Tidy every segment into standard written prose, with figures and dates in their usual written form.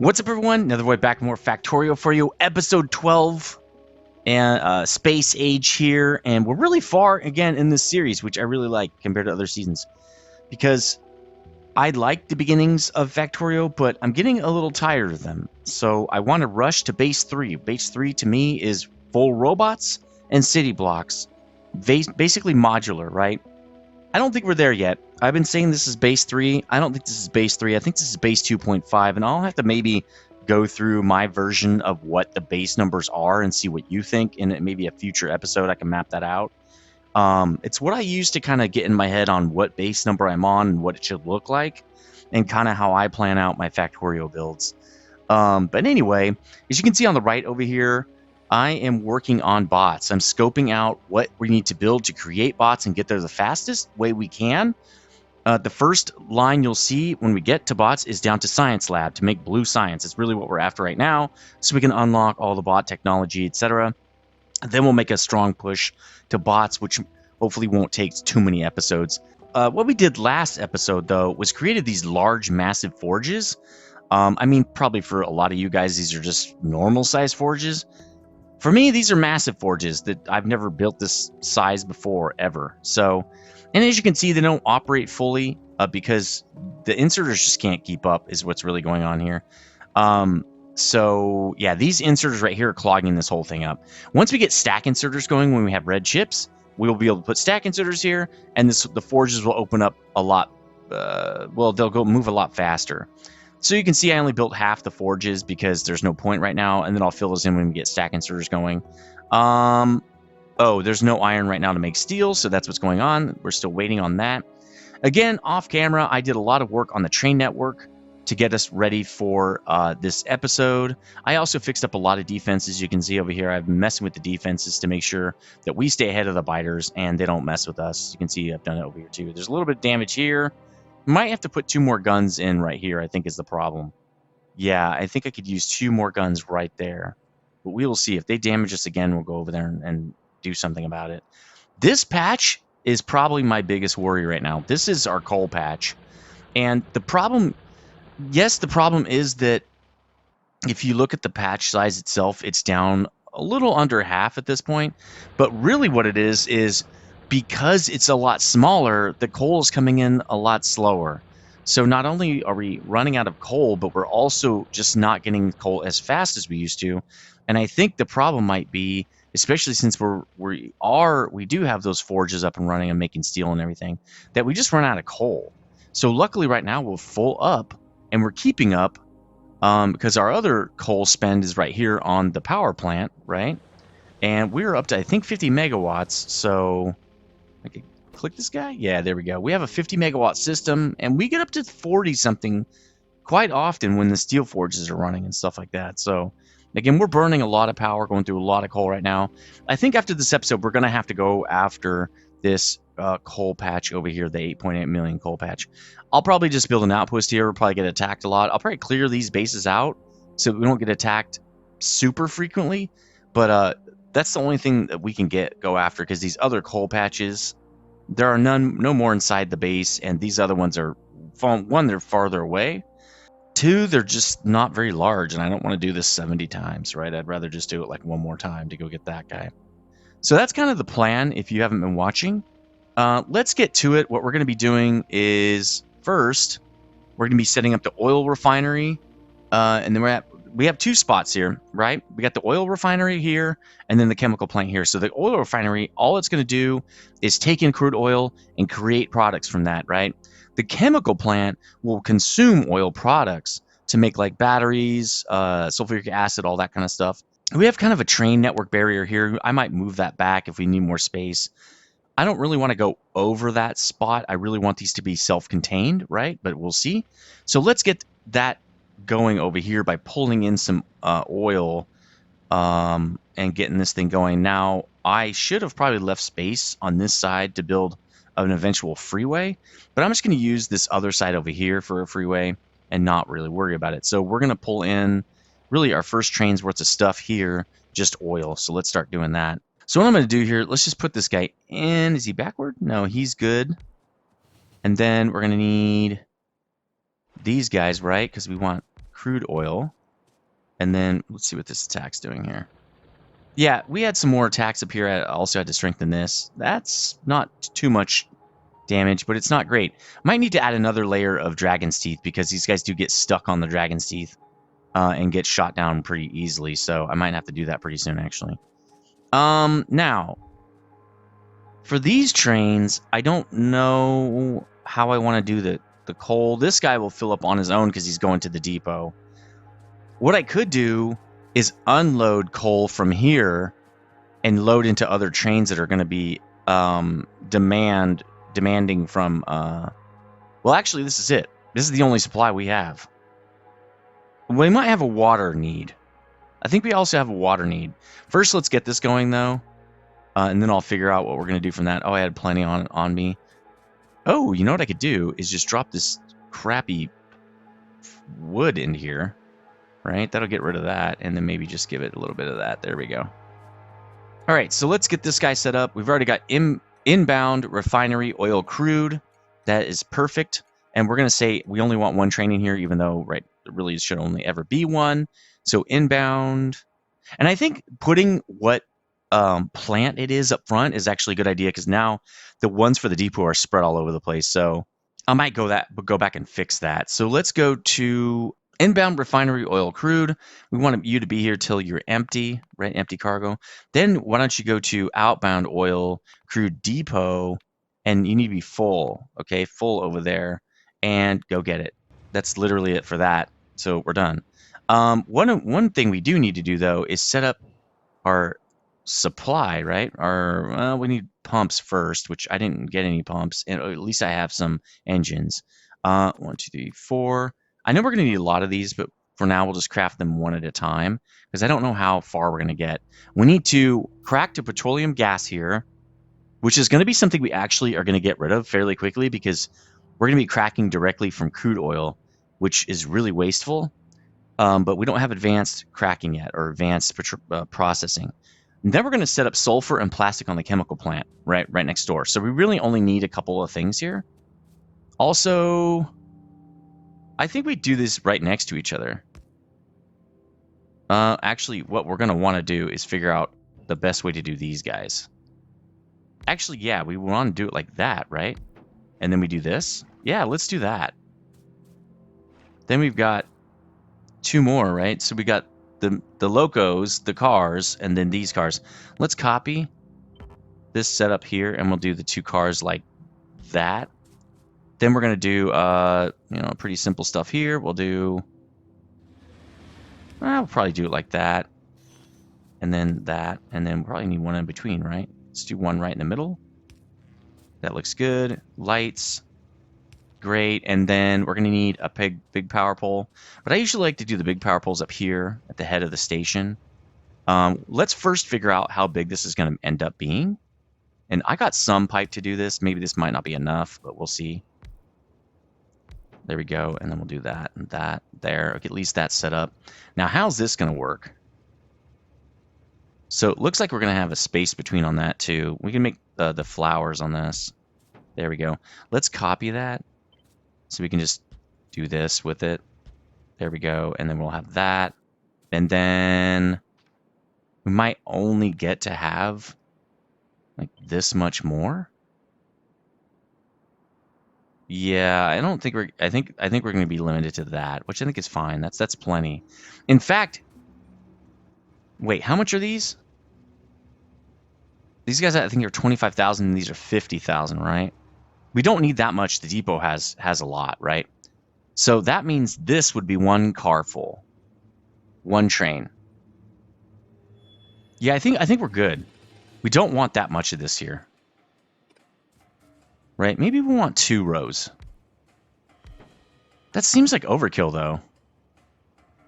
What's up, everyone? Another way back, more Factorio for you, episode 12, and Space Age here, and we're really far again in this series, which I really like compared to other seasons, because I like the beginnings of Factorio, but I'm getting a little tired of them, so I want to rush to Base 3. Base 3 to me is full robots and city blocks, basically modular, right? I don't think we're there yet. I've been saying this is base 3. I don't think this is base 3. I think this is base 2.5, and I'll have to maybe go through my version of what the base numbers are and see what you think. In maybe a future episode, I can map that out. It's what I use to kind of get in my head on what base number I'm on and what it should look like, and kind of how I plan out my Factorio builds. But anyway, as you can see on the right over here, I am working on bots. I'm scoping out what we need to build to create bots and get there the fastest way we can. The first line you'll see when we get to bots is down to Science Lab to make blue science. It's really what we're after right now, so we can unlock all the bot technology, etc. Then we'll make a strong push to bots, which hopefully won't take too many episodes. What we did last episode, though, was created these large, massive forges. I mean, probably for a lot of you guys, these are just normal size forges. For me, these are massive forges that I've never built this size before, ever. So, and as you can see, they don't operate fully because the inserters just can't keep up, is what's really going on here. So, yeah, these inserters right here are clogging this whole thing up. Once we get stack inserters going, when we have red chips, we will be able to put stack inserters here, and the forges will open up a lot. Well, they'll go move a lot faster. So you can see I only built half the forges because there's no point right now, and then I'll fill those in when we get stack inserters going. Oh, there's no iron right now to make steel, so that's what's going on. We're still waiting on that. Again, off camera, I did a lot of work on the train network to get us ready for this episode. I also fixed up a lot of defenses. You can see over here, I've been messing with the defenses to make sure that we stay ahead of the biters and they don't mess with us. You can see I've done it over here too. There's a little bit of damage here. Might have to put 2 more guns in right here, I think is the problem. Yeah, I think I could use 2 more guns right there. But we will see. If they damage us again, we'll go over there and do something about it. This patch is probably my biggest worry right now. This is our coal patch. And the problem, yes, the problem is that if you look at the patch size itself, it's down a little under half at this point. But really what it is because it's a lot smaller, the coal is coming in a lot slower. So not only are we running out of coal, but we're also just not getting coal as fast as we used to. And I think the problem might be, especially since we do have those forges up and running and making steel and everything, that we just run out of coal. So luckily right now we're full up and we're keeping up because our other coal spend is right here on the power plant, right? And we're up to, I think, 50 megawatts. So I could click this guy. Yeah, there we go. We have a 50 megawatt system, and we get up to 40 something quite often when the steel forges are running and stuff like that. So again, we're burning a lot of power, going through a lot of coal right now. I think after this episode, we're going to have to go after this coal patch over here, the 8.8 million coal patch. I'll probably just build an outpost here. We'll probably get attacked a lot. I'll probably clear these bases out so we don't get attacked super frequently. But that's the only thing that we can go after, because these other coal patches, there are no more inside the base, and these other ones are, one, they're farther away. 2, they're just not very large, and I don't want to do this 70 times, right? I'd rather just do it like one more time to go get that guy. So that's kind of the plan if you haven't been watching. Let's get to it. What we're going to be doing is, first, we're going to be setting up the oil refinery, and then we have 2 spots here, right? We got the oil refinery here, and then the chemical plant here. So the oil refinery, all it's going to do is take in crude oil and create products from that, right? The chemical plant will consume oil products to make like batteries, sulfuric acid, all that kind of stuff. We have kind of a train network barrier here. I might move that back if we need more space. I don't really want to go over that spot. I really want these to be self-contained, right? But we'll see. So let's get that going over here by pulling in some oil and getting this thing going. Now, I should have probably left space on this side to build an eventual freeway, but I'm just going to use this other side over here for a freeway and not really worry about it. So we're going to pull in really our first train's worth of stuff here, just oil. So let's start doing that. So what I'm going to do here, let's just put this guy in. Is he backward? No, he's good. And then we're going to need these guys, right? Because we want crude oil. And then let's see what this attack's doing here. Yeah, we had some more attacks up here. I also had to strengthen this. That's not too much damage, but it's not great. Might need to add another layer of dragon's teeth because these guys do get stuck on the dragon's teeth and get shot down pretty easily. So I might have to do that pretty soon, actually. Now, for these trains, I don't know how I want to do the coal. This guy will fill up on his own because he's going to the depot. What I could do is unload coal from here and load into other trains that are going to be demanding from... well, actually, this is it. This is the only supply we have. We might have a water need. I think we also have a water need. First, let's get this going, though. And then I'll figure out what we're going to do from that. Oh, I had plenty on me. Oh, you know what I could do is just drop this crappy wood in here. Right? That'll get rid of that. And then maybe just give it a little bit of that. There we go. All right, so let's get this guy set up. We've already got inbound refinery oil crude. That is perfect. And we're going to say we only want one train in here, even though, right, there really should only ever be one. So inbound. And I think putting what plant it is up front is actually a good idea because now the ones for the depot are spread all over the place. So I might go back and fix that. So let's go to inbound refinery oil crude. We want you to be here till you're empty, right? Empty cargo. Then why don't you go to outbound oil crude depot, and you need to be full, okay? Full over there, and go get it. That's literally it for that. So we're done. One thing we do need to do though is set up our supply, right? We need pumps first, which I didn't get any pumps, and at least I have some engines. 1, 2, 3, 4. I know we're going to need a lot of these, but for now we'll just craft them one at a time because I don't know how far we're going to get. We need to crack to petroleum gas here, which is going to be something we actually are going to get rid of fairly quickly because we're going to be cracking directly from crude oil, which is really wasteful. But we don't have advanced cracking yet or advanced processing. And then we're going to set up sulfur and plastic on the chemical plant right next door. So we really only need a couple of things here. Also, I think we do this right next to each other. Actually, what we're going to want to do is figure out the best way to do these guys. Actually, yeah, we want to do it like that, right? And then we do this. Yeah, let's do that. Then we've got 2 more, right? So we got the locos, the cars, and then these cars. Let's copy this setup here, and we'll do the 2 cars like that. Then we're going to do, pretty simple stuff here. We'll do... we'll probably do it like that. And then that. And then we'll probably need one in between, right? Let's do one right in the middle. That looks good. Lights. Great. And then we're going to need a big power pole. But I usually like to do the big power poles up here at the head of the station. Let's first figure out how big this is going to end up being. And I got some pipe to do this. Maybe this might not be enough, but we'll see. There we go. And then we'll do that and that there. Okay, at least that's set up. Now, how's this going to work? So it looks like we're going to have a space between on that too. We can make the flowers on this. There we go. Let's copy that. So we can just do this with it. There we go. And then we'll have that. And then we might only get to have like this much more. Yeah, I don't think I think we're going to be limited to that, which I think is fine. That's plenty. In fact, wait, how much are these? These guys I think are 25,000 and these are 50,000, right? We don't need that much. The depot has a lot, right? So that means this would be 1 car full. 1 train. Yeah, I think we're good. We don't want that much of this here. Right? Maybe we want 2 rows. That seems like overkill, though.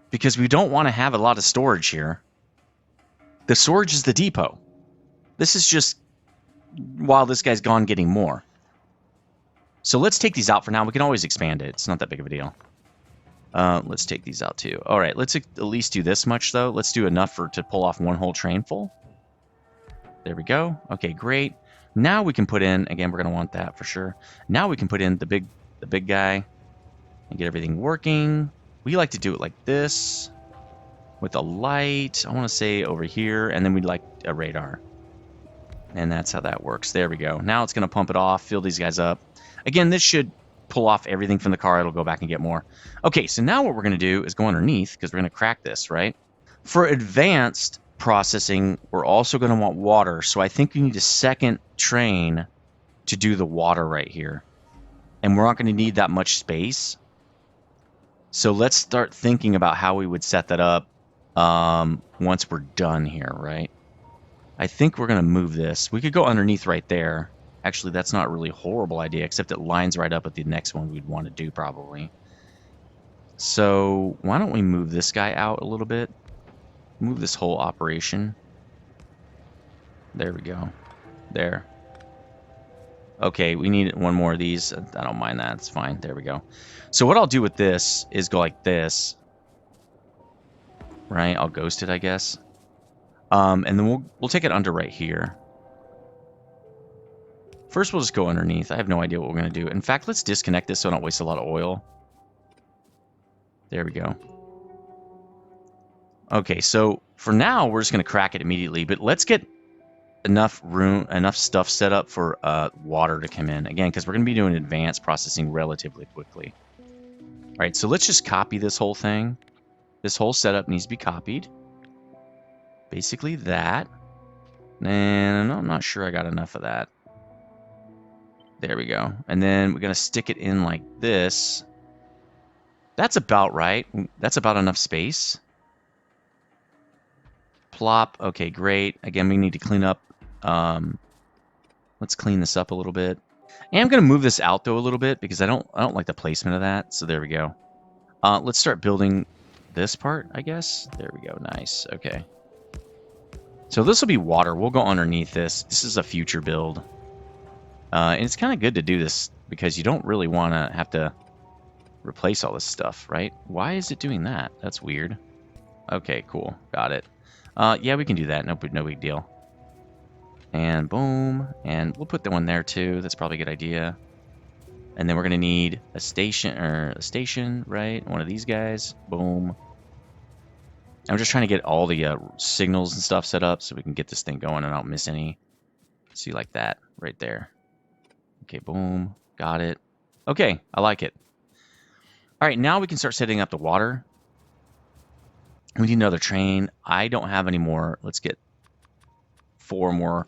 Because we don't want to have a lot of storage here. The storage is the depot. This is just while this guy's gone getting more. So let's take these out for now. We can always expand it. It's not that big of a deal. Let's take these out, too. All right, let's at least do this much, though. Let's do enough to pull off 1 whole train full. There we go. Okay, great. Now we can put in, again, we're going to want that for sure. Now we can put in the big guy and get everything working. We like to do it like this with a light. I want to say over here, and then we'd like a radar. And that's how that works. There we go. Now it's going to pump it off, fill these guys up. Again, this should pull off everything from the car. It'll go back and get more. Okay, so now what we're going to do is go underneath because we're going to crack this, right? For advanced processing, we're also going to want water. So I think we need a second train to do the water right here. And we're not going to need that much space. So let's start thinking about how we would set that up once we're done here, right? I think we're going to move this. We could go underneath right there. Actually, that's not really a horrible idea, except it lines right up with the next one we'd want to do probably. So why don't we move this guy out a little bit? Move this whole operation. There we go. There. Okay, we need one more of these. I don't mind that. It's fine. There we go. So what I'll do with this is go like this. Right? I'll ghost it, I guess. And then we'll take it under right here. First, we'll just go underneath. I have no idea what we're going to do. In fact, let's disconnect this so I don't waste a lot of oil. There we go. Okay, so for now, we're just going to crack it immediately. But let's get enough room, enough stuff set up for water to come in. Again, because we're going to be doing advanced processing relatively quickly. All right, so let's just copy this whole thing. This whole setup needs to be copied. Basically that. And I'm not sure I got enough of that. There we go. And then we're going to stick it in like this. That's about right. That's about enough space. Plop. Okay, great. Again, we need to clean up. Let's clean this up a little bit. And I'm going to move this out though a little bit because I don't like the placement of that. So there we go. Let's start building this part, I guess. There we go. Nice. Okay. So this will be water. We'll go underneath this. This is a future build. And it's kind of good to do this because you don't really want to have to replace all this stuff, right? Why is it doing that? That's weird. Okay, cool. Got it. Yeah, we can do that. No big deal. And boom. And we'll put the one there too. That's probably a good idea. And then we're going to need a station, right? One of these guys. Boom. I'm just trying to get all the signals and stuff set up so we can get this thing going and I don't miss any. See, like that right there. Okay, boom. Got it. Okay, I like it. All right, now we can start setting up the water. We need another train. I don't have any more. Let's get 4 more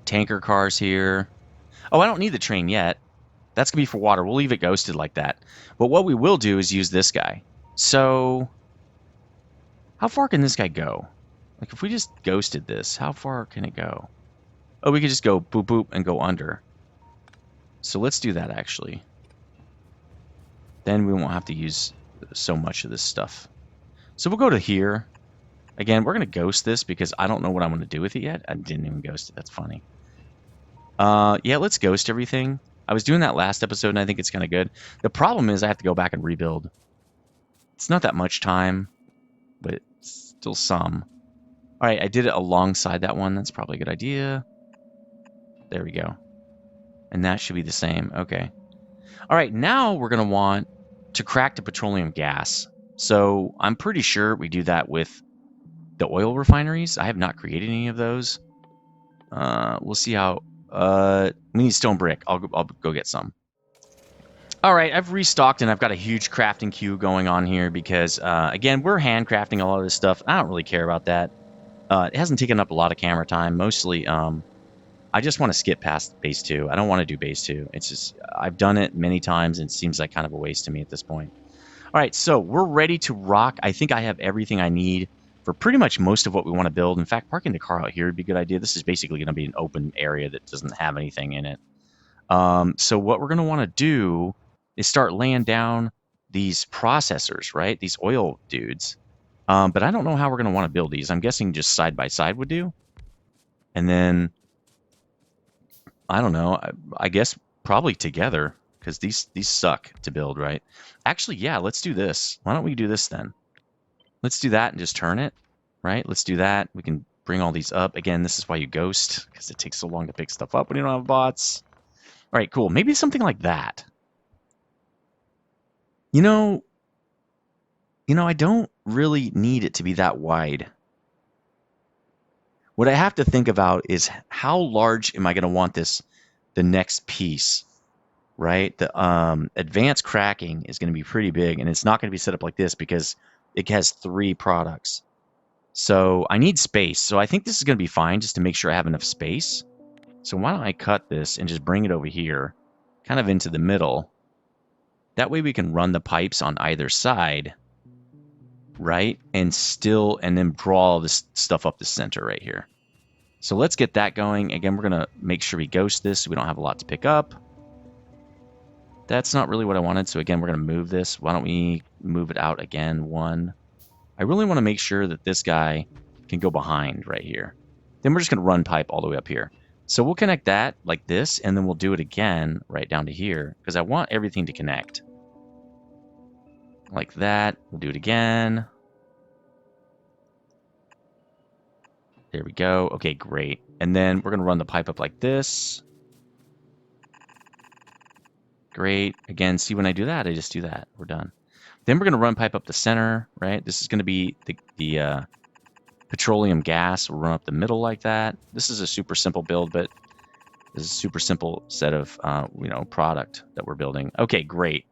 tanker cars here. Oh, I don't need the train yet. That's going to be for water. We'll leave it ghosted like that. But what we will do is use this guy. So how far can this guy go? Like if we just ghosted this, how far can it go? Oh, we could just go boop, boop, and go under. So let's do that, actually. Then we won't have to use so much of this stuff. So we'll go to here. Again, we're going to ghost this because I don't know what I'm going to do with it yet. I didn't even ghost it. That's funny. Yeah, let's ghost everything. I was doing that last episode, and I think it's kind of good. The problem is I have to go back and rebuild. It's not that much time, but still some. All right, I did it alongside that one. That's probably a good idea. There we go. And that should be the same. Okay. All right, now we're going to want to crack the petroleum gas. So I'm pretty sure we do that with the oil refineries. I have not created any of those. We'll see how... we need stone brick. I'll go get some. All right, I've restocked and I've got a huge crafting queue going on here because, again, we're handcrafting a lot of this stuff. I don't really care about that. It hasn't taken up a lot of camera time. Mostly, I just want to skip past base 2. I don't want to do base 2. It's just, I've done it many times and it seems like kind of a waste to me at this point. All right, so we're ready to rock. I think I have everything I need for pretty much most of what we want to build. In fact, parking the car out here would be a good idea. This is basically going to be an open area that doesn't have anything in it. So what we're going to want to do is start laying down these processors, right? These oil dudes. But I don't know how we're going to want to build these. I'm guessing just side by side would do. And then, I don't know, I guess probably together because these suck to build, right? Actually, yeah, let's do this. Why don't we do this then? Let's do that and just turn it, right? Let's do that. We can bring all these up. Again, this is why you ghost because it takes so long to pick stuff up when you don't have bots. All right, cool. Maybe something like that. You know, You know, I don't really need it to be that wide. What I have to think about is how large am I going to want the next piece, right? The advanced cracking is going to be pretty big, and it's not going to be set up like this because it has 3 products. So I need space. So I think this is going to be fine just to make sure I have enough space. So why don't I cut this and just bring it over here, kind of into the middle. That way we can run the pipes on either side, right? And then draw this stuff up the center right here. So let's get that going. Again, we're going to make sure we ghost this so we don't have a lot to pick up. That's not really what I wanted. So again, we're going to move this. Why don't we move it out again? 1. I really want to make sure that this guy can go behind right here. Then we're just going to run pipe all the way up here. So we'll connect that like this, and then we'll do it again right down to here because I want everything to connect. Like that. We'll do it again. There we go. Okay, great. And then we're going to run the pipe up like this. Great. Again, see when I do that, I just do that. We're done. Then we're going to run pipe up the center, right? This is going to be the petroleum gas. We'll run up the middle like that. This is a super simple build, but this is a super simple set of, product that we're building. Okay, great.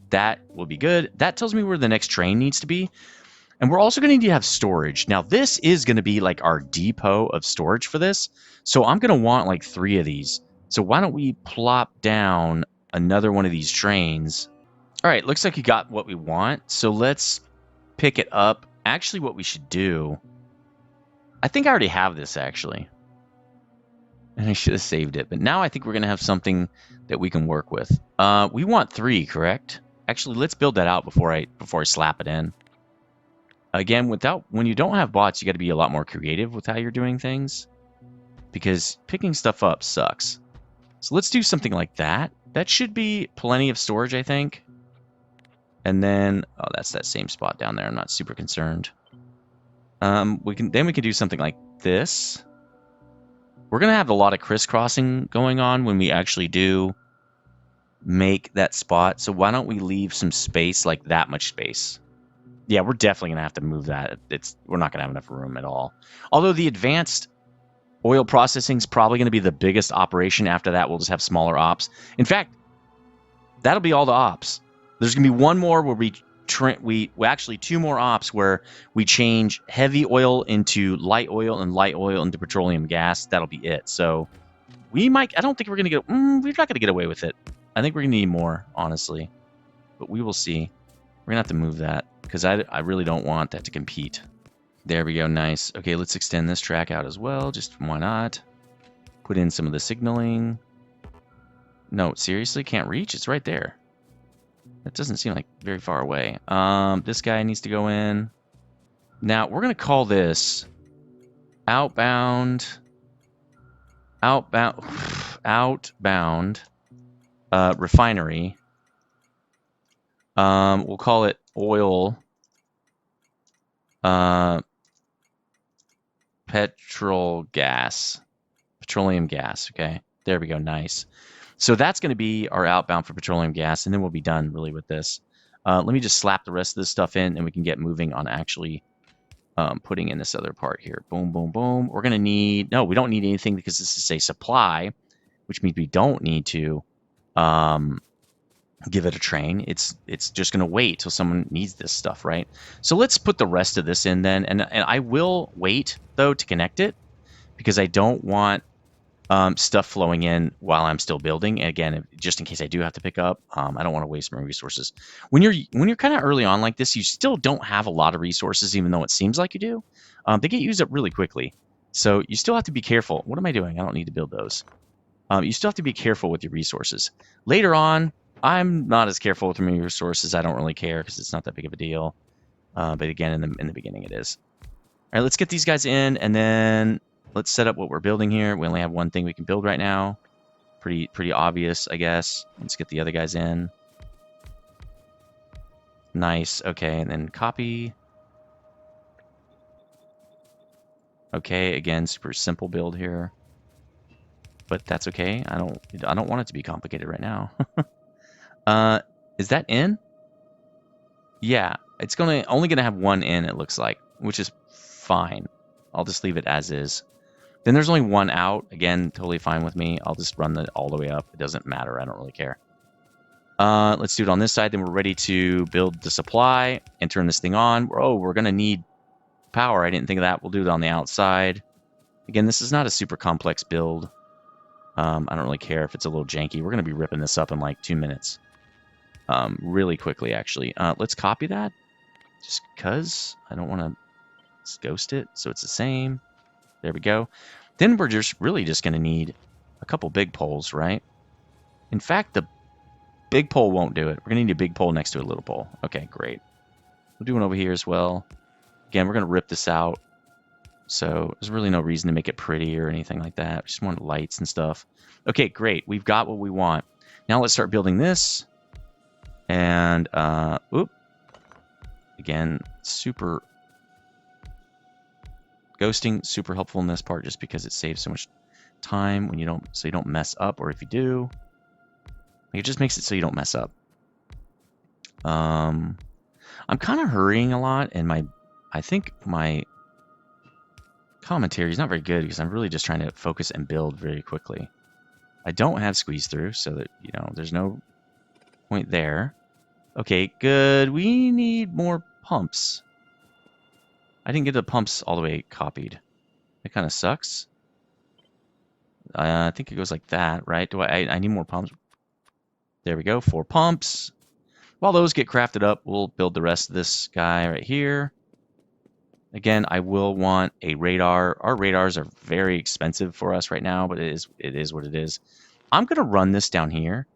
That will be good. That tells me where the next train needs to be. And we're also going to need to have storage. Now, this is going to be like our depot of storage for this. So I'm going to want like 3 of these. So why don't we plop down another one of these trains? All right, looks like we got what we want. So let's pick it up. Actually, what we should do, I think I already have this actually. And I should have saved it. But now I think we're going to have something that we can work with. We want 3, correct? Actually, let's build that out before I slap it in. Again, when you don't have bots, you got to be a lot more creative with how you're doing things. Because picking stuff up sucks. So let's do something like that. That should be plenty of storage, I think. And then, oh, that's that same spot down there. I'm not super concerned. We can do something like this. We're going to have a lot of crisscrossing going on when we actually do make that spot. So why don't we leave some space, like that much space? Yeah, we're definitely going to have to move that. We're not going to have enough room at all. Although the advanced oil processing is probably going to be the biggest operation. After that, we'll just have smaller ops. In fact, that'll be all the ops. There's going to be one more where we actually 2 more ops where we change heavy oil into light oil and light oil into petroleum gas. That'll be it. So I don't think we're going to get, we're not going to get away with it. I think we're going to need more, honestly. But we will see. We're going to have to move that because I really don't want that to compete. There we go. Nice. Okay, let's extend this track out as well. Just why not? Put in some of the signaling. No, seriously? Can't reach? It's right there. That doesn't seem like very far away. This guy needs to go in. Now, we're going to call this outbound refinery. We'll call it oil petroleum gas. Okay, there we go. Nice. So that's going to be our outbound for petroleum gas, and then we'll be done really with this. Let me just slap the rest of this stuff in, and we can get moving on actually putting in this other part here. Boom, boom, boom. We're going to need... No, we don't need anything because this is a supply, which means we don't need to give it a train. It's just going to wait till someone needs this stuff, right? So let's put the rest of this in then. And I will wait, though, to connect it because I don't want stuff flowing in while I'm still building. And again, just in case I do have to pick up, I don't want to waste my resources. When you're kind of early on like this, you still don't have a lot of resources, even though it seems like you do. They get used up really quickly. So you still have to be careful. What am I doing? I don't need to build those. You still have to be careful with your resources. Later on, I'm not as careful with my resources. I don't really care because it's not that big of a deal. But again, in the beginning, it is. All right, let's get these guys in, and then let's set up what we're building here. We only have one thing we can build right now. Pretty obvious, I guess. Let's get the other guys in. Nice. Okay, and then copy. Okay, again, super simple build here. But that's okay. I don't want it to be complicated right now. Is that in? Yeah, It's only gonna have one in, it looks like, which is fine. I'll just leave it as is. Then there's only one out. Again, totally fine with me. I'll just run all the way up. It doesn't matter. I don't really care. Let's do it on this side. Then we're ready to build the supply and turn this thing on. Oh, we're going to need power. I didn't think of that. We'll do it on the outside. Again, this is not a super complex build. I don't really care if it's a little janky. We're going to be ripping this up in like 2 minutes. Really quickly, actually. Let's copy that. Just because I don't want to ghost it. So it's the same. There we go. Then we're really just going to need a couple big poles, right? In fact, the big pole won't do it. We're going to need a big pole next to a little pole. Okay, great. We'll do one over here as well. Again, we're going to rip this out. So there's really no reason to make it pretty or anything like that. We just want lights and stuff. Okay, great. We've got what we want. Now let's start building this. And, again, super... Ghosting, super helpful in this part just because it saves so much time when you don't mess up, or if you do, it just makes it so you don't mess up. I'm kind of hurrying a lot, and I think my commentary is not very good because I'm really just trying to focus and build very quickly. I don't have squeeze through, so that, there's no point there. Okay, good. We need more pumps. I didn't get the pumps all the way copied. That kind of sucks. I think it goes like that, right? I need more pumps. There we go, 4 pumps. While those get crafted up, we'll build the rest of this guy right here. Again, I will want a radar. Our radars are very expensive for us right now, but it is what it is. I'm going to run this down here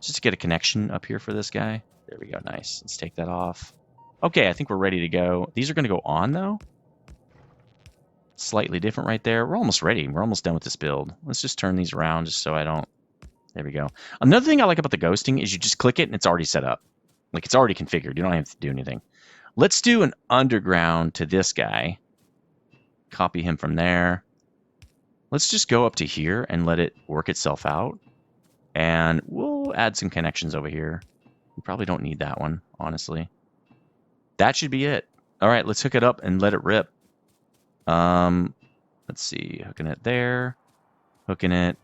just to get a connection up here for this guy. There we go, nice. Let's take that off. Okay, I think we're ready to go. These are going to go on, though. Slightly different right there. We're almost ready. We're almost done with this build. Let's just turn these around just so I don't... There we go. Another thing I like about the ghosting is you just click it and it's already set up. Like, it's already configured. You don't have to do anything. Let's do an underground to this guy. Copy him from there. Let's just go up to here and let it work itself out. And we'll add some connections over here. We probably don't need that one, honestly. That should be it. All right, let's hook it up and let it rip. Let's see, hooking it there, hooking it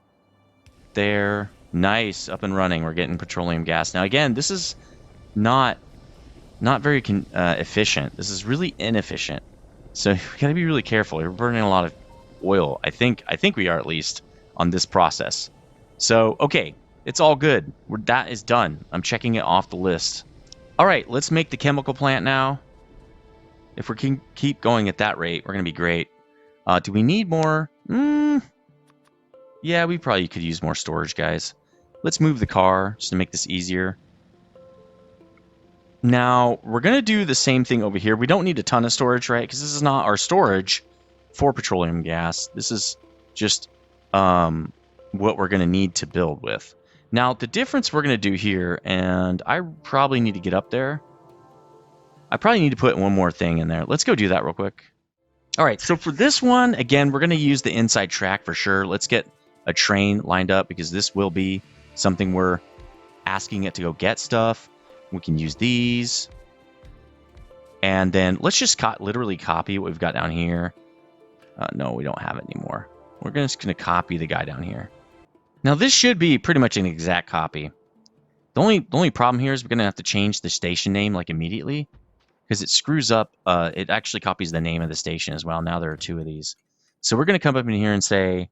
there. Nice, up and running. We're getting petroleum gas. Now, again, this is not very efficient. This is really inefficient. So we gotta be really careful. We're burning a lot of oil. I think we are, at least on this process. So, okay, it's all good. That is done. I'm checking it off the list. All right, let's make the chemical plant now. If we can keep going at that rate, we're going to be great. Do we need more? Yeah, we probably could use more storage, guys. Let's move the car just to make this easier. Now, we're going to do the same thing over here. We don't need a ton of storage, right? Because this is not our storage for petroleum gas. This is just what we're going to need to build with. Now, the difference we're going to do here, and I probably need to get up there. I probably need to put one more thing in there. Let's go do that real quick. All right, so for this one, again, we're going to use the inside track for sure. Let's get a train lined up because this will be something we're asking it to go get stuff. We can use these. And then let's just literally copy what we've got down here. No, we don't have it anymore. We're just going to copy the guy down here. Now, this should be pretty much an exact copy. The only problem here is we're going to have to change the station name like immediately because it screws up. It actually copies the name of the station as well. Now there are 2 of these. So we're going to come up in here and say,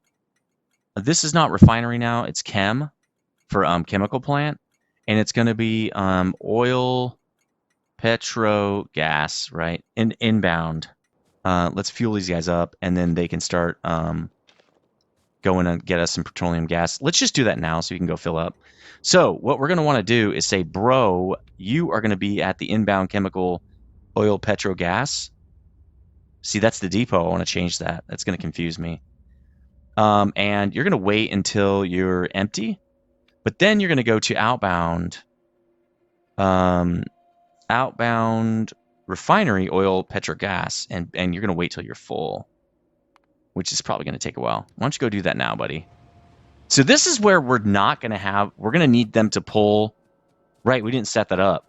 this is not refinery now. It's chem for chemical plant. And it's going to be oil, petro, gas, right? Inbound. Let's fuel these guys up and then they can start... going to get us some petroleum gas. Let's just do that now so you can go fill up. So what we're going to want to do is say, bro, you are going to be at the inbound chemical oil petro gas. See, that's the depot. I want to change that. That's going to confuse me. And you're going to wait until you're empty. But then you're going to go to outbound. Outbound refinery oil petro gas. And you're going to wait till you're full, which is probably going to take a while. Why don't you go do that now, buddy? So this is where we're going to need them to pull. Right, we didn't set that up.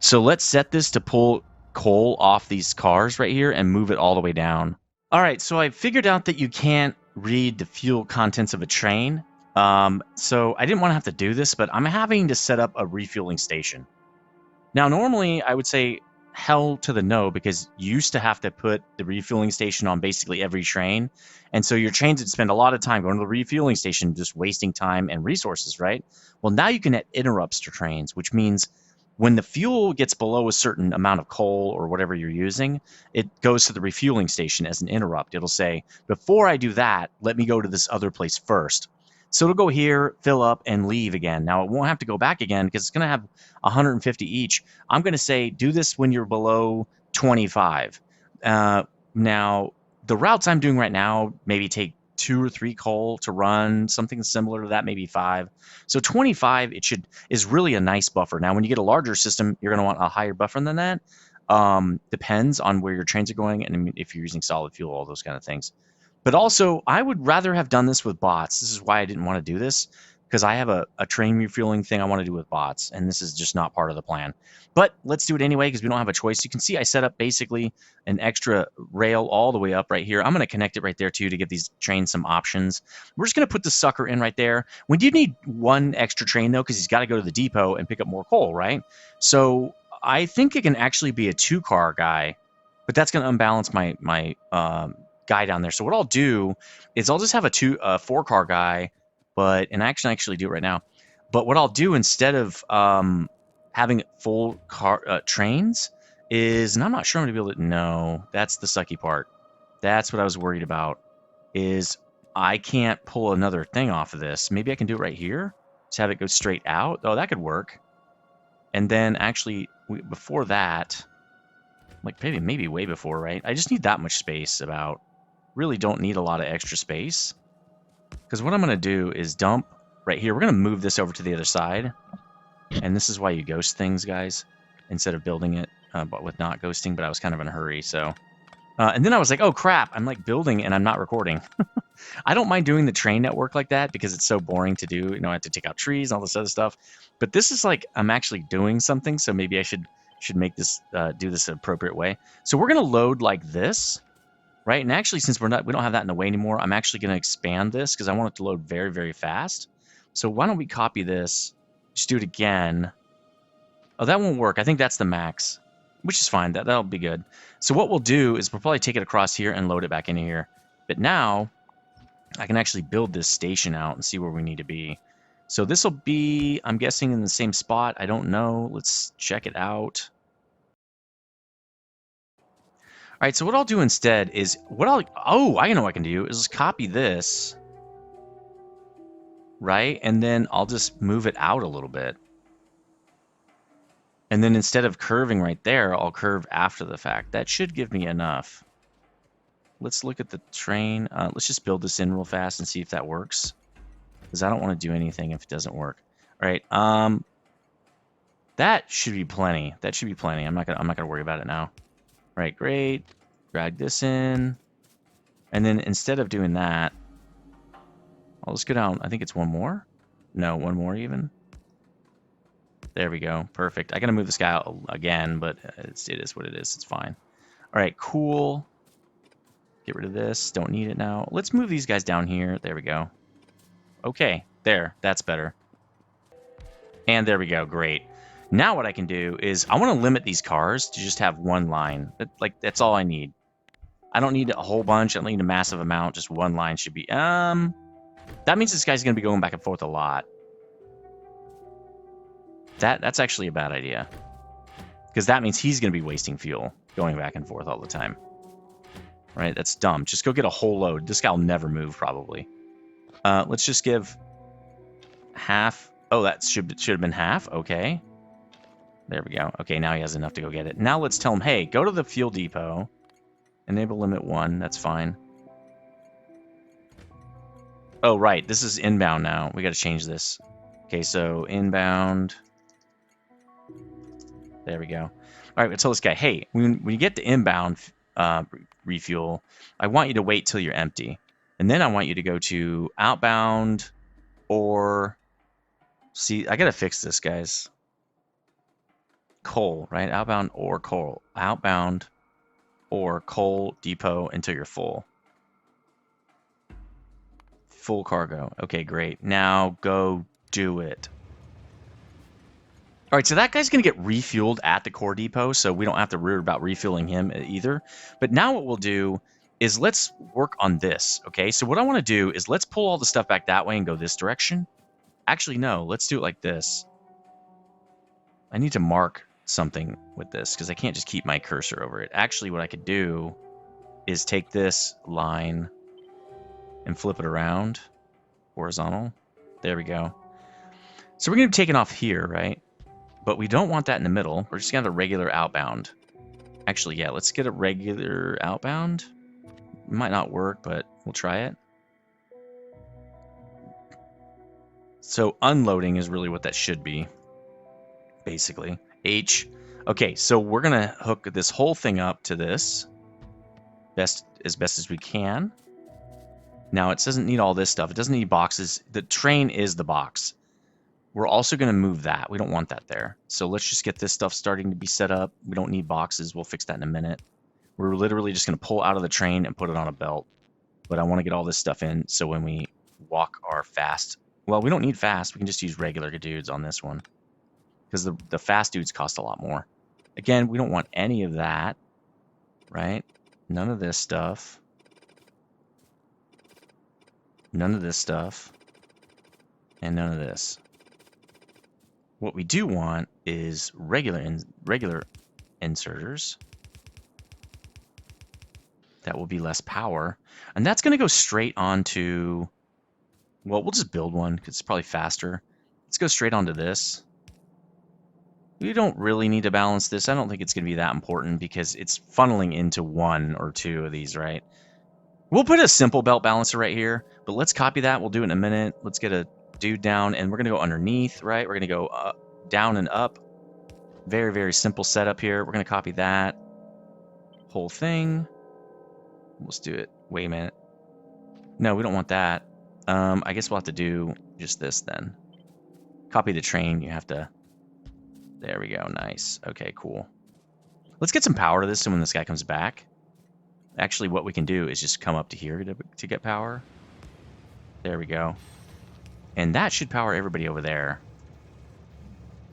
So let's set this to pull coal off these cars right here and move it all the way down. All right, so I figured out that you can't read the fuel contents of a train. So I didn't want to have to do this, but I'm having to set up a refueling station. Now, normally I would say hell to the no, because you used to have to put the refueling station on basically every train. And so your trains would spend a lot of time going to the refueling station, just wasting time and resources, right? Well, now you can add interrupts to trains, which means when the fuel gets below a certain amount of coal or whatever you're using, it goes to the refueling station as an interrupt. It'll say, before I do that, let me go to this other place first. So it'll go here, fill up, and leave again. Now, it won't have to go back again because it's going to have 150 each. I'm going to say do this when you're below 25. Now, the routes I'm doing right now maybe take 2 or 3 coal to run, something similar to that, maybe 5. So 25 is really a nice buffer. Now, when you get a larger system, you're going to want a higher buffer than that. Depends on where your trains are going and if you're using solid fuel, all those kind of things. But also, I would rather have done this with bots. This is why I didn't want to do this, because I have a train refueling thing I want to do with bots, and this is just not part of the plan. But let's do it anyway, because we don't have a choice. You can see I set up basically an extra rail all the way up right here. I'm going to connect it right there, too, to give these trains some options. We're just going to put the sucker in right there. We do need one extra train, though, because he's got to go to the depot and pick up more coal, right? So I think it can actually be a 2-car guy, but that's going to unbalance my guy down there. So what I'll do is I'll just have a 4-car guy, and I can actually do it right now. But what I'll do instead of having full car trains is, and I'm not sure I'm gonna be able to. No, that's the sucky part. That's what I was worried about. Is I can't pull another thing off of this. Maybe I can do it right here. Just have it go straight out. Oh, that could work. And then actually before that, like maybe way before, right? I just need that much space about. Really don't need a lot of extra space, because what I'm going to do is dump right here. We're going to move this over to the other side, and this is why you ghost things, guys, instead of building it, but with not ghosting. But I was kind of in a hurry, so and then I was like, oh crap, I'm like building and I'm not recording. I don't mind doing the train network like that because it's so boring to do. I have to take out trees and all this other stuff, but this is like I'm actually doing something, so maybe I should make this do this an appropriate way. So we're going to load like this. Right, and actually, since we don't have that in the way anymore, I'm actually going to expand this because I want it to load very, very fast. So why don't we copy this, just do it again. Oh, that won't work. I think that's the max, which is fine. That'll be good. So what we'll do is we'll probably take it across here and load it back into here. But now I can actually build this station out and see where we need to be. So this will be, I'm guessing, in the same spot. I don't know. Let's check it out. All right, so what I'll do instead is I know what I can do is just copy this, right? And then I'll just move it out a little bit. And then instead of curving right there, I'll curve after the fact. That should give me enough. Let's look at the train. Let's just build this in real fast and see if that works, because I don't want to do anything if it doesn't work. All right, that should be plenty. That should be plenty. I'm not gonna worry about it now. All right, great. Drag this in. And then instead of doing that, I'll just go down. I think it's one more. No, one more even. There we go. Perfect. I got to move this guy out again, but it is what it is. It's fine. All right, cool. Get rid of this. Don't need it now. Let's move these guys down here. There we go. Okay, there. That's better. And there we go. Great. Now what I can do is I want to limit these cars to just have one line. That's all I need. I don't need a whole bunch. I don't need a massive amount. Just one line should be. That means this guy's going to be going back and forth a lot. That's actually a bad idea, because that means he's going to be wasting fuel going back and forth all the time. Right? That's dumb. Just go get a whole load. This guy will never move probably. Let's just give half. Oh, that should have been half. Okay. There we go. Okay, now he has enough to go get it. Now let's tell him, hey, go to the fuel depot. Enable limit 1. That's fine. Oh, right. This is inbound now. We got to change this. Okay, so inbound. There we go. All right, we'll tell this guy, hey, when you get to inbound refuel, I want you to wait till you're empty. And then I want you to go to outbound or... See, I got to fix this, guys. coal, right? Outbound or coal. Outbound or coal depot until you're full. Full cargo. Okay, great. Now go do it. All right, so that guy's going to get refueled at the core depot, so we don't have to worry about refueling him either. But now what we'll do is let's work on this, okay? So what I want to do is let's pull all the stuff back that way and go this direction. Actually, no, let's do it like this. I need to mark something with this because I can't just keep my cursor over it. Actually, what I could do is take this line and flip it around horizontal. There we go. So we're going to be taking off here, right? But we don't want that in the middle. We're just going to have a regular outbound. Actually, yeah, let's get a regular outbound. It might not work, but we'll try it. So unloading is really what that should be, basically. H. Okay, so we're going to hook this whole thing up to this as best as we can. Now, it doesn't need all this stuff. It doesn't need boxes. The train is the box. We're also going to move that. We don't want that there. So let's just get this stuff starting to be set up. We don't need boxes. We'll fix that in a minute. We're literally just going to pull out of the train and put it on a belt. But I want to get all this stuff in so when we walk our fast... Well, we don't need fast. We can just use regular dudes on this one. Because the fast dudes cost a lot more. Again, we don't want any of that. Right? None of this stuff. None of this stuff. And none of this. What we do want is regular inserters. That will be less power. And that's going to go straight onto... Well, we'll just build one because it's probably faster. Let's go straight onto this. We don't really need to balance this. I don't think it's going to be that important because it's funneling into one or two of these, right? We'll put a simple belt balancer right here, but let's copy that. We'll do it in a minute. Let's get a dude down, and we're going to go underneath, right? We're going to go down and up. Very, very simple setup here. We're going to copy that whole thing. Let's do it. Wait a minute. No, we don't want that. I guess we'll have to do just this then. Copy the train. You have to... There we go. Nice. Okay, cool. Let's get some power to this so when this guy comes back. Actually, what we can do is just come up to here to get power. There we go. And that should power everybody over there.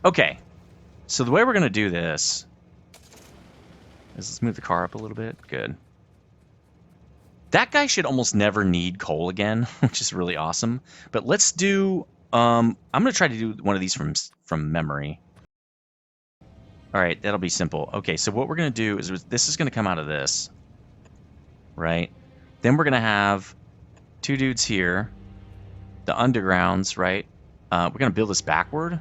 Okay. So the way we're going to do this is let's move the car up a little bit. Good. That guy should almost never need coal again, which is really awesome. But let's do... I'm going to try to do one of these from memory. All right, that'll be simple. Okay, so what we're going to do is this is going to come out of this. Right? Then we're going to have two dudes here. The undergrounds, right? We're going to build this backward.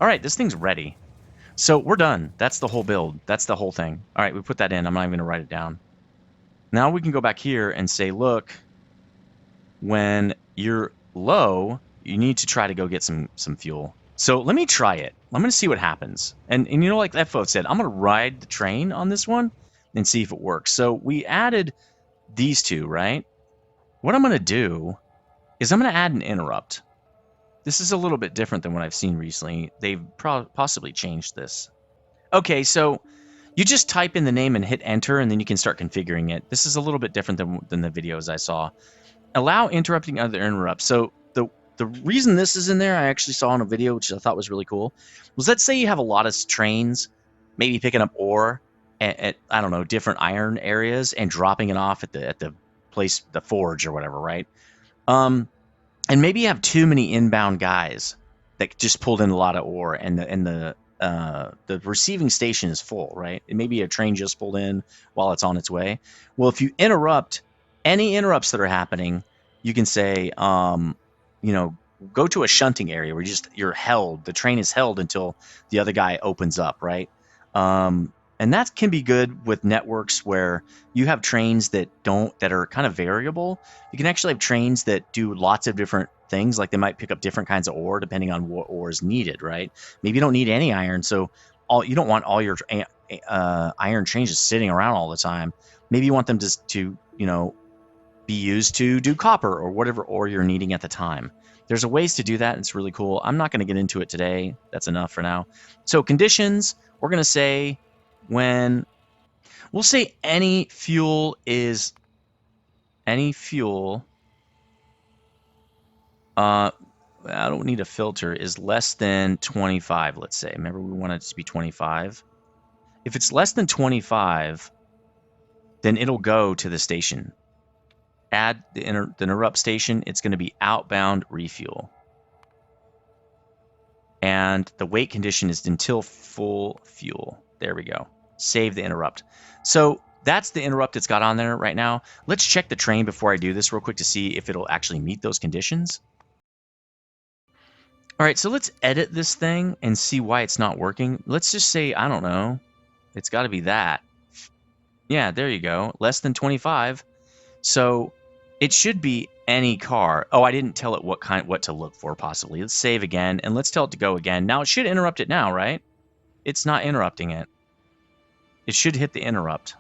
All right, this thing's ready. So we're done. That's the whole build. That's the whole thing. All right, we put that in. I'm not even going to write it down. Now we can go back here and say, look, when you're low, you need to try to go get some fuel. So let me try it. I'm going to see what happens. And you know, like that folk said, I'm going to ride the train on this one and see if it works. So we added these two, right? What I'm going to do is I'm going to add an interrupt. This is a little bit different than what I've seen recently. They've possibly changed this. Okay, so you just type in the name and hit enter, and then you can start configuring it. This is a little bit different than the videos I saw. Allow interrupting other interrupts. So the reason this is in there, I actually saw in a video, which I thought was really cool, was let's say you have a lot of trains, maybe picking up ore at I don't know, different iron areas and dropping it off at the place, the forge or whatever, right? And maybe you have too many inbound guys that just pulled in a lot of ore, and the receiving station is full, right? And maybe a train just pulled in while it's on its way. Well, if you interrupt any interrupts that are happening, you can say, you know, go to a shunting area where you're held. The train is held until the other guy opens up, right? And that can be good with networks where you have trains that are kind of variable. You can actually have trains that do lots of different things, like they might pick up different kinds of ore depending on what ore is needed, right? Maybe you don't need any iron, so you don't want all your iron trains just sitting around all the time. Maybe you want them to you know, be used to do copper or whatever ore you're needing at the time. There's a ways to do that. It's really cool. I'm not going to get into it today. That's enough for now. So conditions, we're going to say when, we'll say any fuel, I don't need a filter, is less than 25, let's say. Remember, we want it to be 25. If it's less than 25, then it'll go to the station. Add the interrupt station. It's going to be outbound refuel. And the wait condition is until full fuel. There we go. Save the interrupt. So that's the interrupt it's got on there right now. Let's check the train before I do this real quick to see if it'll actually meet those conditions. All right, so let's edit this thing and see why it's not working. Let's just say, I don't know, it's got to be that. Yeah, there you go. Less than 25. So it should be any car. Oh, I didn't tell it what to look for, possibly. Let's save again, and let's tell it to go again. Now, it should interrupt it now, right? It's not interrupting it. It should hit the interrupt.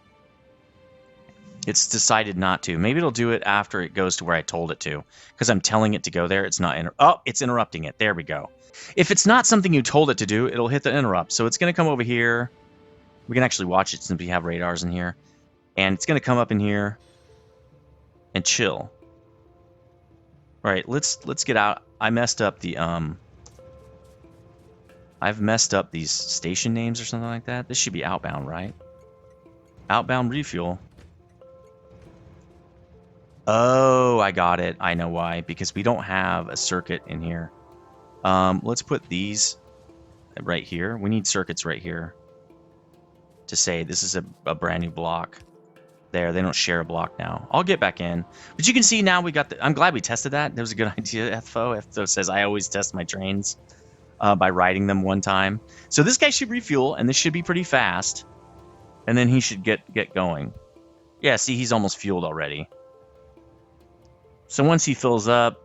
It's decided not to. Maybe it'll do it after it goes to where I told it to, because I'm telling it to go there. It's not oh, it's interrupting it. There we go. If it's not something you told it to do, it'll hit the interrupt. So it's going to come over here. We can actually watch it since we have radars in here. And it's going to come up in here and chill. All right, let's get out. I messed up the I've messed up these station names or something like that. This should be outbound, right? Outbound refuel. Oh, I got it. I know why. Because we don't have a circuit in here. Let's put these right here. We need circuits right here to say this is a brand new block. There, they don't share a block now. I'll get back in. But you can see now we got the... I'm glad we tested that. That was a good idea, FFO. FFO says I always test my trains by riding them one time. So this guy should refuel, and this should be pretty fast. And then he should get going. Yeah, see, he's almost fueled already. So once he fills up,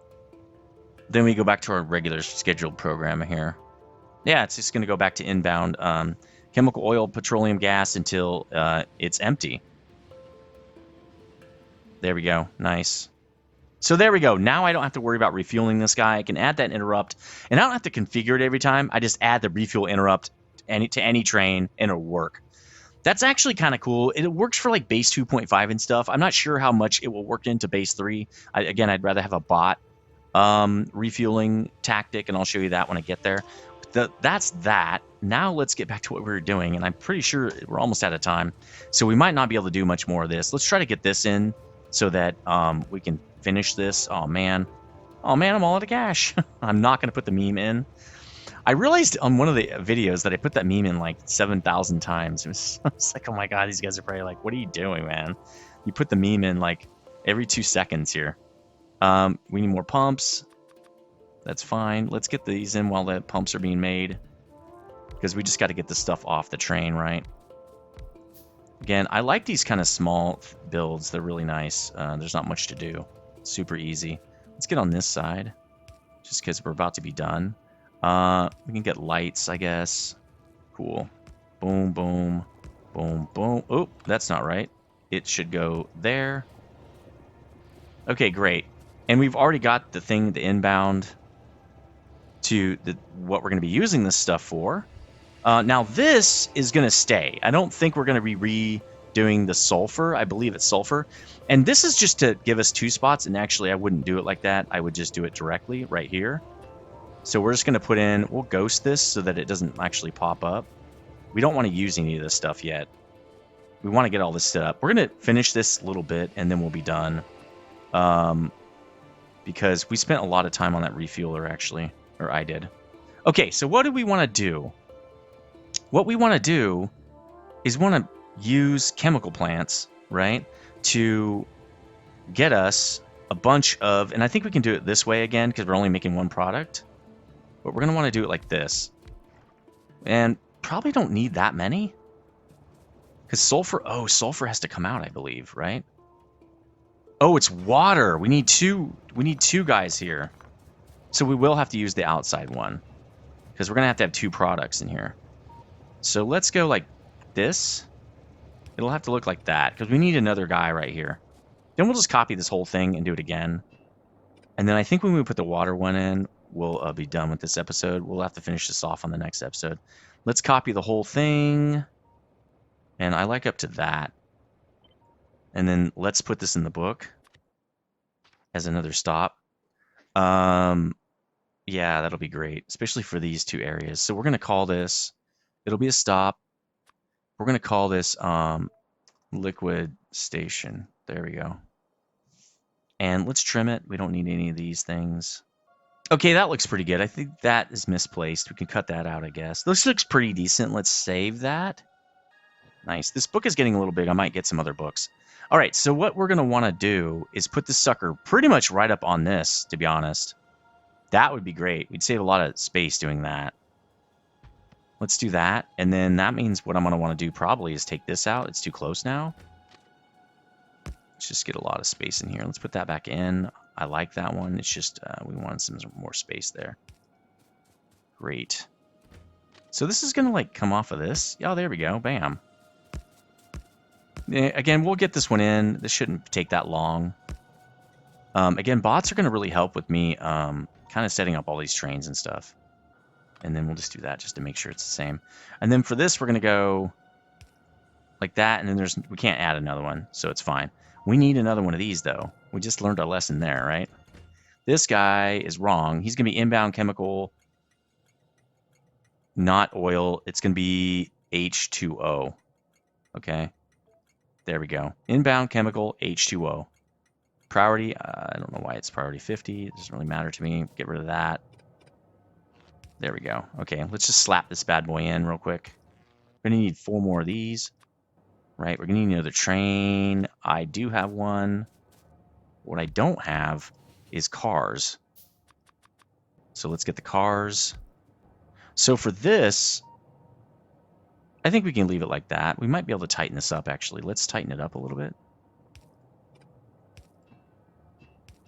then we go back to our regular scheduled program here. Yeah, it's just going to go back to inbound chemical oil, petroleum gas until it's empty. There we go. Nice. So there we go. Now I don't have to worry about refueling this guy. I can add that interrupt, and I don't have to configure it every time. I just add the refuel interrupt to any train, and it'll work. That's actually kind of cool. It works for like base 2.5 and stuff. I'm not sure how much it will work into base 3. Again, I'd rather have a bot refueling tactic, and I'll show you that when I get there. That's that. Now let's get back to what we were doing, and I'm pretty sure we're almost out of time. So we might not be able to do much more of this. Let's try to get this in so that we can finish this. Oh, man. Oh, man, I'm all out of cash. I'm not going to put the meme in. I realized on one of the videos that I put that meme in like 7,000 times. It was like, oh my god, these guys are probably like, what are you doing, man? You put the meme in like every 2 seconds here. We need more pumps. That's fine. Let's get these in while the pumps are being made, because we just got to get this stuff off the train, right? Again, I like these kind of small builds. They're really nice. There's not much to do. Super easy. Let's get on this side, just because we're about to be done. We can get lights, I guess. Cool. Boom, boom, boom, boom. Oh, that's not right. It should go there. Okay, great. And we've already got the thing, the inbound, to what we're going to be using this stuff for. Now, this is going to stay. I don't think we're going to be redoing the sulfur. I believe it's sulfur. And this is just to give us 2 spots. And actually, I wouldn't do it like that. I would just do it directly right here. So we're just going to put in, we'll ghost this so that it doesn't actually pop up. We don't want to use any of this stuff yet. We want to get all this set up. We're going to finish this a little bit, and then we'll be done. Because we spent a lot of time on that refueler, actually. Or I did. Okay, so what do we want to do? What we want to do is want to use chemical plants, right, to get us a bunch of... And I think we can do it this way again, because we're only making one product. But we're going to want to do it like this. And probably don't need that many. Because sulfur... Oh, sulfur has to come out, I believe, right? Oh, it's water. We need two guys here. So we will have to use the outside one. Because we're going to have 2 products in here. So let's go like this. It'll have to look like that. Because we need another guy right here. Then we'll just copy this whole thing and do it again. And then I think when we put the water one in, we'll be done with this episode. We'll have to finish this off on the next episode. Let's copy the whole thing. And I like up to that. And then let's put this in the book as another stop. Yeah, that'll be great, especially for these two areas. So we're going to call this, it'll be a stop. We're going to call this liquid station. There we go. And let's trim it. We don't need any of these things. Okay, that looks pretty good. I think that is misplaced. We can cut that out, I guess. This looks pretty decent. Let's save that. Nice. This book is getting a little big. I might get some other books. All right, so what we're going to want to do is put this sucker pretty much right up on this, to be honest. That would be great. We'd save a lot of space doing that. Let's do that. And then that means what I'm going to want to do probably is take this out. It's too close now. Let's just get a lot of space in here. Let's put that back in. I like that one. It's just we want some more space there. Great. So this is going to like come off of this. Oh, there we go. Bam. Again, we'll get this one in. This shouldn't take that long. Again, bots are going to really help with me kind of setting up all these trains and stuff. And then we'll just do that just to make sure it's the same. And then for this, we're going to go like that. And then we can't add another one, so it's fine. We need another one of these, though. We just learned our lesson there, right? This guy is wrong. He's going to be inbound chemical, not oil. It's going to be H2O. Okay. There we go. Inbound chemical, H2O. Priority, I don't know why it's priority 50. It doesn't really matter to me. Get rid of that. There we go. Okay, let's just slap this bad boy in real quick. We're going to need 4 more of these. Right, we're going to need another train. I do have one. What I don't have is cars. So let's get the cars. So for this, I think we can leave it like that. We might be able to tighten this up, actually. Let's tighten it up a little bit.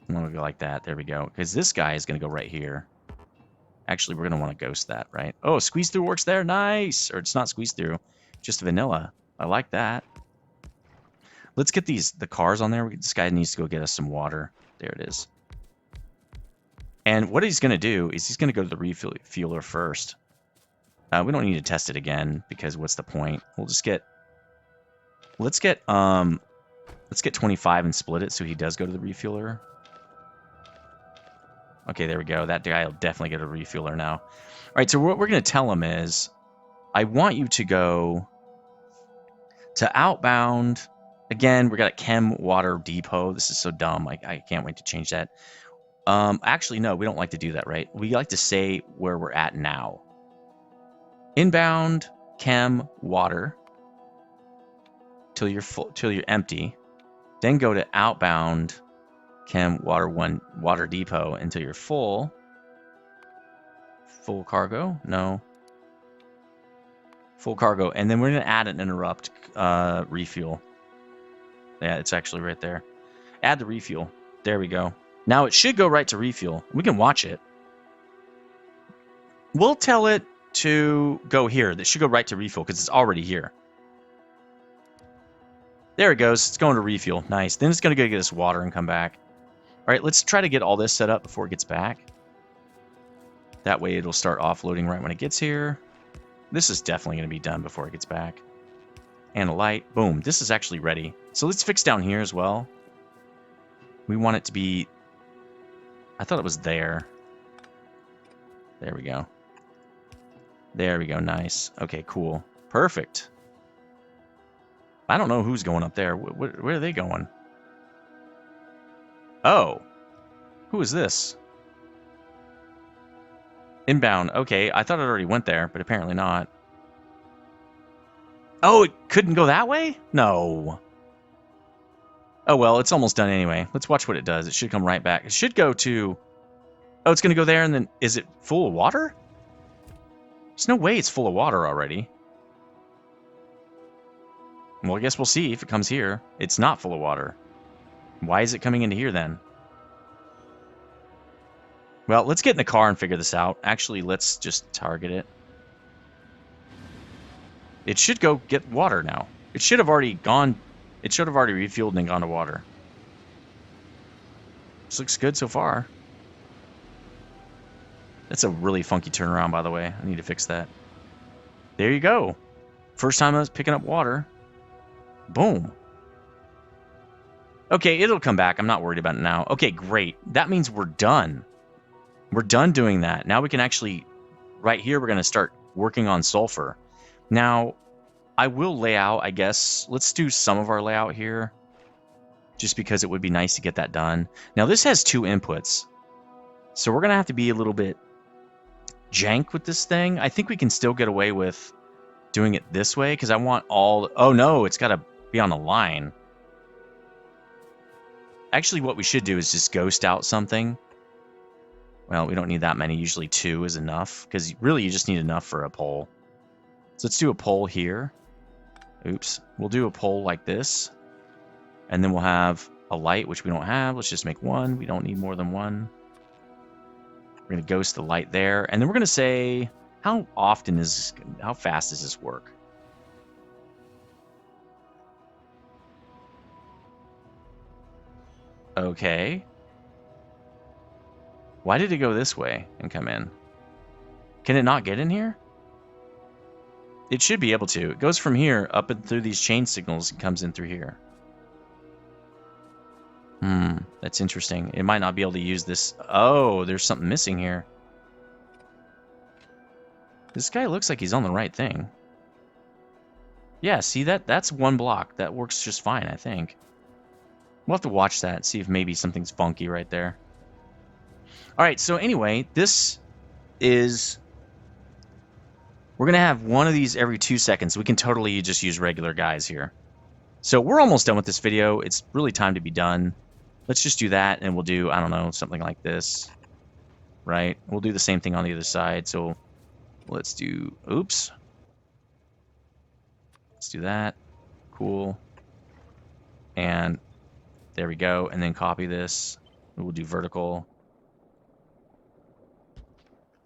I'm going to go like that. There we go. Because this guy is going to go right here. Actually, we're going to want to ghost that, right? Oh, squeeze through works there. Nice. Or it's not squeeze through. Just vanilla. I like that. Let's get the cars on there. This guy needs to go get us some water. There it is. And what he's going to do is he's going to go to the refueler first. We don't need to test it again because what's the point? We'll just get... Let's get 25 and split it so he does go to the refueler. Okay, there we go. That guy will definitely get a refueler now. All right, so what we're going to tell him is, I want you to go to outbound. Again, we got a chem water depot. This is so dumb. I can't wait to change that. Actually, no, we don't like to do that, right? We like to say where we're at now. Inbound chem water till you're full, till you're empty. Then go to outbound chem water depot until you're full. Full cargo? No. Full cargo. And then we're going to add an interrupt refuel. Yeah, it's actually right there. Add the refuel. There we go. Now it should go right to refuel. We can watch it. We'll tell it to go here. That should go right to refuel because it's already here. There it goes. It's going to refuel. Nice. Then it's going to go get us water and come back. All right, let's try to get all this set up before it gets back. That way it'll start offloading right when it gets here. This is definitely going to be done before it gets back. And a light. Boom. This is actually ready. So let's fix down here as well. We want it to be... I thought it was there. There we go. There we go. Nice. Okay, cool. Perfect. I don't know who's going up there. Where are they going? Oh. Who is this? Inbound. Okay, I thought it already went there, but apparently not. Oh, it couldn't go that way? No. Oh, well, it's almost done anyway. Let's watch what it does. It should come right back. It should go to... Oh, it's going to go there, and then... Is it full of water? There's no way it's full of water already. Well, I guess we'll see if it comes here. It's not full of water. Why is it coming into here, then? Well, let's get in the car and figure this out. Actually, let's just target it. It should go get water now. It should have already gone... It should have already refueled and gone to water. This looks good so far. That's a really funky turnaround, by the way. I need to fix that. There you go. First time I was picking up water. Boom. Okay, it'll come back. I'm not worried about it now. Okay, great. That means we're done. We're done doing that. Now we can actually, right here, we're going to start working on sulfur. Now, I will lay out, I guess. Let's do some of our layout here, just because it would be nice to get that done. Now, this has 2 inputs, so we're going to have to be a little bit jank with this thing. I think we can still get away with doing it this way, because I want all... Oh, no, it's got to be on a line. Actually, what we should do is just ghost out something. Well, we don't need that many. Usually 2 is enough, because really you just need enough for a pole. So let's do a pole here. Oops. We'll do a pole like this. And then we'll have a light, which we don't have. Let's just make 1. We don't need more than 1. We're going to ghost the light there. And then we're going to say, how fast does this work? Okay. Why did it go this way and come in? Can it not get in here? It should be able to. It goes from here up and through these chain signals and comes in through here. That's interesting. It might not be able to use this. Oh, there's something missing here. This guy looks like he's on the right thing. Yeah, see that? That's 1 block. That works just fine, I think. We'll have to watch that, see if maybe something's funky right there. All right, so anyway, this is... We're going to have one of these every 2 seconds. We can totally just use regular guys here. So we're almost done with this video. It's really time to be done. Let's just do that, and we'll do, I don't know, something like this. Right? We'll do the same thing on the other side. So let's do... Oops. Let's do that. Cool. And there we go. And then copy this. We'll do vertical.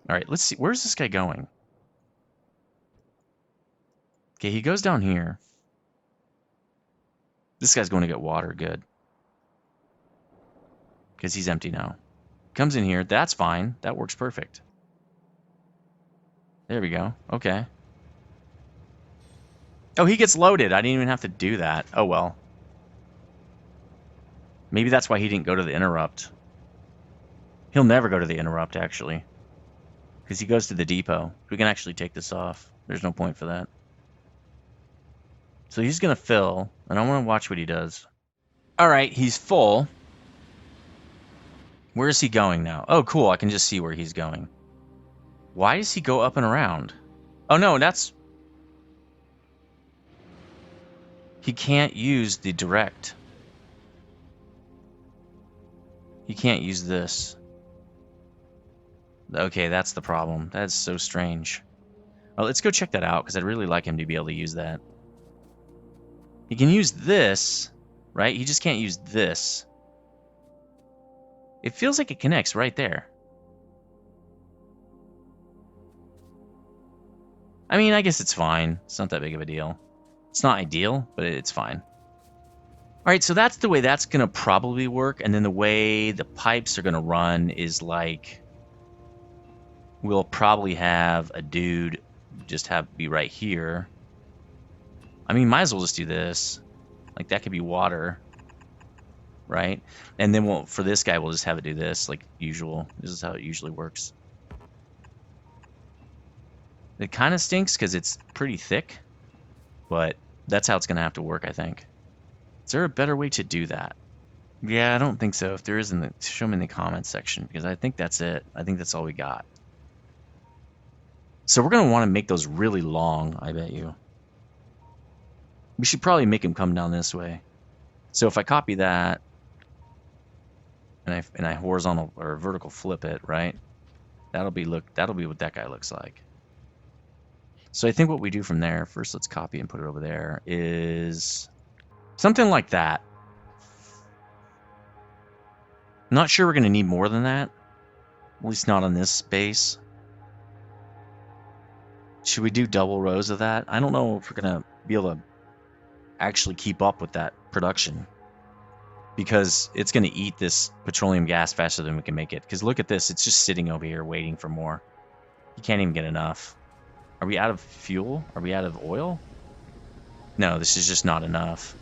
All right, let's see. Where's this guy going? Okay, he goes down here. This guy's going to get water. Good. Because he's empty now. Comes in here. That's fine. That works perfect. There we go. Okay. Oh, he gets loaded. I didn't even have to do that. Oh, well. Maybe that's why he didn't go to the interrupt. He'll never go to the interrupt, actually. Because he goes to the depot. We can actually take this off. There's no point for that. So he's going to fill, and I want to watch what he does. All right, he's full. Where is he going now? Oh, cool. I can just see where he's going. Why does he go up and around? Oh, no, that's... He can't use the direct. He can't use this. Okay, that's the problem. That's so strange. Well, let's go check that out, because I'd really like him to be able to use that. He can use this, right? He just can't use this. It feels like it connects right there. I mean, I guess it's fine. It's not that big of a deal. It's not ideal, but it's fine. All right, so that's the way that's going to probably work. And then the way the pipes are going to run is like... We'll probably have a dude just be right here. I mean, might as well just do this. Like, that could be water. Right? And then for this guy, we'll just have it do this, like usual. This is how it usually works. It kind of stinks because it's pretty thick. But that's how it's going to have to work, I think. Is there a better way to do that? Yeah, I don't think so. If there isn't, show me in the comments section. Because I think that's it. I think that's all we got. So we're going to want to make those really long, I bet you. We should probably make him come down this way. So if I copy that, and I horizontal or vertical flip it, right? That'll be what that guy looks like. So I think what we do from there, first let's copy and put it over there, is something like that. I'm not sure we're going to need more than that. At least not on this space. Should we do double rows of that? I don't know if we're going to be able to actually keep up with that production. because it's going to eat this petroleum gas faster than we can make it. Because look at this. It's just sitting over here waiting for more. You can't even get enough. Are we out of fuel? Are we out of oil? No, this is just not enough.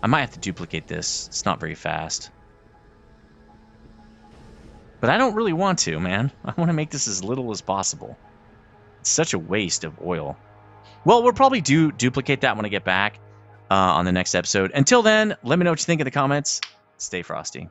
I might have to duplicate this. It's not very fast. But I don't really want to, man. I want to make this as little as possible. It's such a waste of oil. Well, we'll probably duplicate that when I get back on the next episode. Until then, let me know what you think in the comments. Stay frosty.